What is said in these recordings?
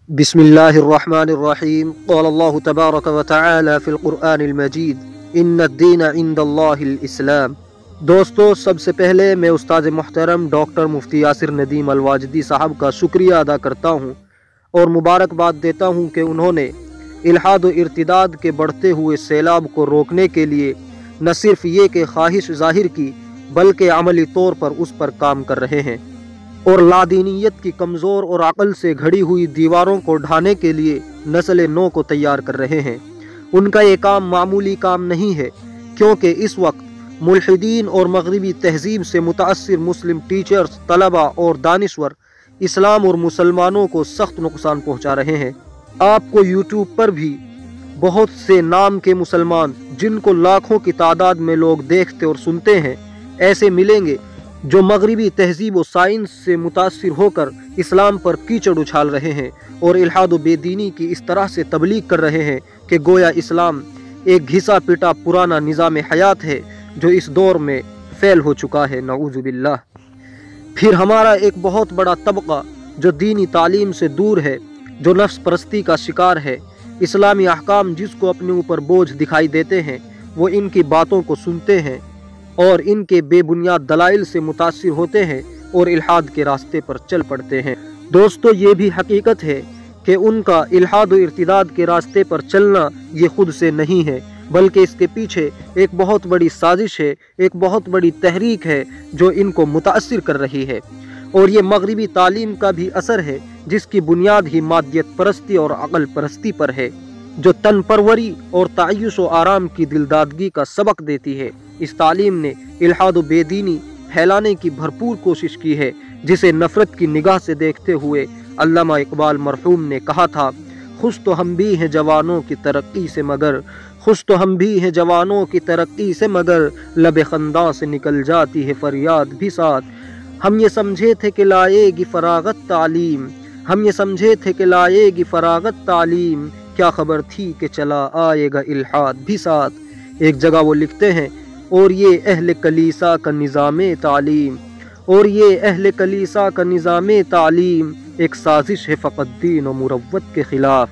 बिस्मिल्लाहिर्रहमानिर्रहीम क़ाल अल्लाहु तबारक व तआला फ़िल क़ुरआनिल मजीद इन्नद्दीन इंदल्लाहिल इस्लाम। दोस्तों, सबसे पहले मैं उस्ताद मुहतरम डॉक्टर मुफ्ती यासिर नदीम अल-वाजदी साहब का शुक्रिया अदा करता हूँ और मुबारकबाद देता हूँ कि उन्होंने इल्हाद व इर्तिदाद के बढ़ते हुए सैलाब को रोकने के लिए न सिर्फ ये कि ख्वाहिश ज़ाहिर की बल्कि अमली तौर पर उस पर काम कर रहे हैं और लादीनियत की कमज़ोर और अक़ल से घड़ी हुई दीवारों को ढाने के लिए नस्ल नौ को तैयार कर रहे हैं। उनका ये काम मामूली काम नहीं है, क्योंकि इस वक्त मुल्हिदीन और मगरबी तहजीब से मुतासिर मुस्लिम टीचर्स, तलबा और दानिश्वर इस्लाम और मुसलमानों को सख्त नुकसान पहुँचा रहे हैं। आपको यूट्यूब पर भी बहुत से नाम के मुसलमान, जिनको लाखों की तादाद में लोग देखते और सुनते हैं, ऐसे मिलेंगे जो मगरबी तहजीब व साइंस से मुतासिर होकर इस्लाम पर कीचड़ उछाल रहे हैं और इल्हाद व बेदीनी की इस तरह से तबलीग कर रहे हैं कि गोया इस्लाम एक घिसा पिटा पुराना निज़ाम हयात है जो इस दौर में फैल हो चुका है, नऊज़ु बिल्लाह। फिर हमारा एक बहुत बड़ा तबका जो दीनी तालीम से दूर है, जो नफ्स परस्ती का शिकार है, इस्लामी अहकाम जिसको अपने ऊपर बोझ दिखाई देते हैं, वो इनकी बातों को सुनते हैं और इनके बेबुनियाद दलाइल से मुतासिर होते हैं और इल्हाद के रास्ते पर चल पड़ते हैं। दोस्तों, ये भी हकीकत है कि उनका इल्हाद व इर्तिदाद के रास्ते पर चलना ये खुद से नहीं है, बल्कि इसके पीछे एक बहुत बड़ी साजिश है, एक बहुत बड़ी तहरीक है जो इनको मुतासिर कर रही है। और ये मगरबी तालीम का भी असर है, जिसकी बुनियाद ही मादियत परस्ती और अक़ल परस्ती पर है, जो तन परवरी और तायुश व आराम की दिलदादगी का सबक देती है। इस तालीम ने इल्हाद व बेदीनी फैलाने की भरपूर कोशिश की है, जिसे नफ़रत की निगाह से देखते हुए अल्लामा इकबाल मरहूम ने कहा था, खुश तो हम भी हैं जवानों की तरक्की से मगर, खुश तो हम भी हैं जवानों की तरक्की से मगर, लबे खंदा से निकल जाती है फरियाद भी साथ। हम ये समझे थे कि लाएगी फरागत तालीम, हम ये समझे थे कि लाएगी फरागत तालीम, क्या खबर थी कि चला आएगा इल्हाद भी साथ। एक जगह वो लिखते हैं, और ये अहले कलीसा का निज़ामे तालीम, और ये अहले कलीसा का निज़ामे तालीम एक साजिश है फ़क़त दीन व मुरव्वत के ख़िलाफ़।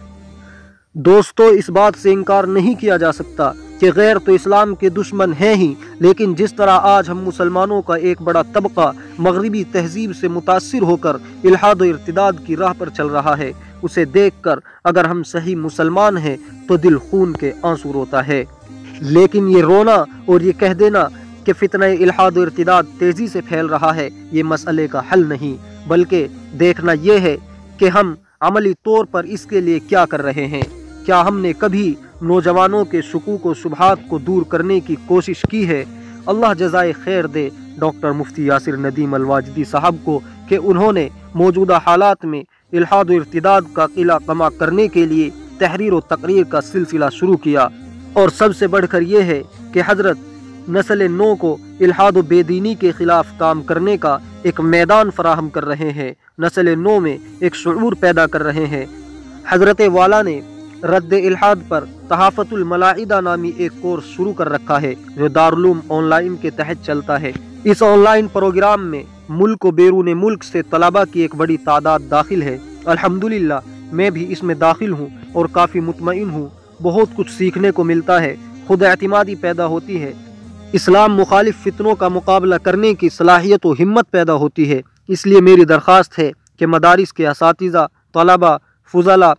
दोस्तों, इस बात से इनकार नहीं किया जा सकता कि गैर तो इस्लाम के दुश्मन हैं ही, लेकिन जिस तरह आज हम मुसलमानों का एक बड़ा तबका मगरबी तहजीब से मुतासिर होकर इल्हाद व इर्तिदाद की राह पर चल रहा है, उसे देखकर अगर हम सही मुसलमान हैं तो दिल खून के आंसू रोता है। लेकिन ये रोना और ये कह देना कि फितना इल्हाद व इर्तिदाद तेज़ी से फैल रहा है, ये मसले का हल नहीं, बल्कि देखना ये है कि हम अमली तौर पर इसके लिए क्या कर रहे हैं। क्या हमने कभी नौजवानों के शुकूक व शुबहात को दूर करने की कोशिश की है? अल्लाह जज़ाए खैर दे डॉक्टर मुफ्ती यासिर नदीम अल-वाजदी साहब को कि उन्होंने मौजूदा हालात में इल्हाद व इर्तिदाद का किला कमा करने के लिए तहरीर व तकरीर का सिलसिला शुरू किया। और सबसे बढ़कर यह है कि हज़रत नस्ल नौ को इल्हाद व बेदीनी के ख़िलाफ़ काम करने का एक मैदान फराहम कर रहे हैं, नस्ल नौ में एक शऊर पैदा कर रहे हैं। हज़रत वाला ने रद्द इल्हाद पर तहाफ़तुल मलाइदा नामी एक कोर्स शुरू कर रखा है, जो दारुल ऑनलाइन के तहत चलता है। इस ऑनलाइन प्रोग्राम में मुल्क व बैरून मुल्क से तलबा की एक बड़ी तादाद दाखिल है। अल्हम्दुलिल्लाह, मैं भी इसमें दाखिल हूँ और काफ़ी मुतमईन हूँ। बहुत कुछ सीखने को मिलता है, खुद एतमादी पैदा होती है, इस्लाम मुखालिफ फितनों का मुकाबला करने की सलाहियत व हिम्मत पैदा होती है। इसलिए मेरी दरख्वास्त है कि मदारिस के असातिज़ा, तलबा, फुज़ला,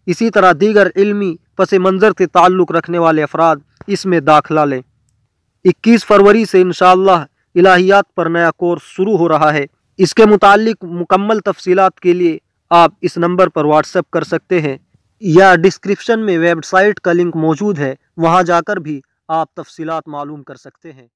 इसी तरह दीगर इल्मी पस मंज़र से ताल्लुक़ रखने वाले अफराद इसमें दाखिला लें। 21 फरवरी से इंशाअल्लाह इलाहियात पर नया कोर्स शुरू हो रहा है। इसके मुताल्लिक़ मुकम्मल तफसीलात के लिए आप इस नंबर पर व्हाट्सएप कर सकते हैं, या डिस्क्रिप्शन में वेबसाइट का लिंक मौजूद है, वहां जाकर भी आप तफसीलात मालूम कर सकते हैं।